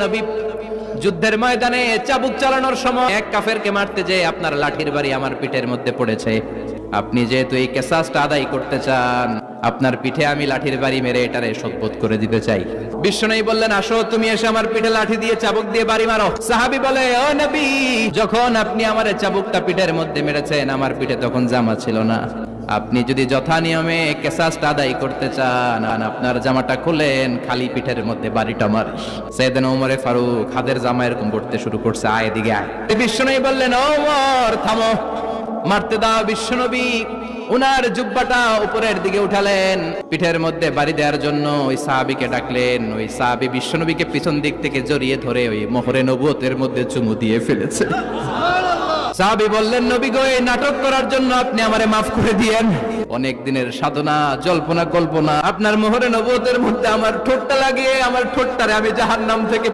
নবী, যুদ্ধের ময়দানে চাবুক চালানোর সময় এক কাফেরকে মারতে যেয়ে আপনার লাঠির বাড়ি আমার পিঠের মধ্যে পড়েছে। আপনি যেহেতু এই কিসাসটা আদায় করতে চান, আপনার পিঠে আমি লাঠির বাড়ি মেরে এটারে শোধবোধ করে দিতে চাই। বিশ্বনবী বললেন, আসো তুমি এসে আমার পিঠে লাঠি দিয়ে চাবুক দিয়ে বাড়ি মারো। সাহাবী বলে, ও নবী, যখন আপনি আমার চাবুকটা পিঠের মধ্যে মেরেছেন, আমার পিঠে তখন জামা ছিল না। আপনি যদি যথা নিয়মে কিসাসটা আদায় করতে চান, আপনার জামাটা খুলেন, খালি পিঠের মধ্যে বাড়িটা মারেন। সাইয়েদনা ওমর ফারুক হাতের জামা এরকম পড়তে শুরু করছে, আয় এদিকে আয়। বিশ্বনবী বললেন, ও ওমর থামো, মারতে দাও। বিশ্বনবী উনার জুব্বাটা উপরের দিকে উঠালেন, পিঠের মধ্যে বাড়ি দেওয়ার জন্য ওই সাহাবীকে ডাকলেন। ওই সাহাবী বিশ্বনবীকে পিছন দিক থেকে জড়িয়ে ধরে ওই মোহরে নবুয়তের মধ্যে চুমু দিয়ে ফেলেছে। সাহাবী বললেন, নবী গো, এই নাটক করার জন্য আপনি আমারে মাফ করে দিয়েন। অনেক দিনের সাধনা, জল্পনা কল্পনা, আপনার মোহরে নবুয়তের মধ্যে আমার ঠোঁটটা লাগিয়ে আমার ঠোঁটটারে আমি জাহান্নাম থেকে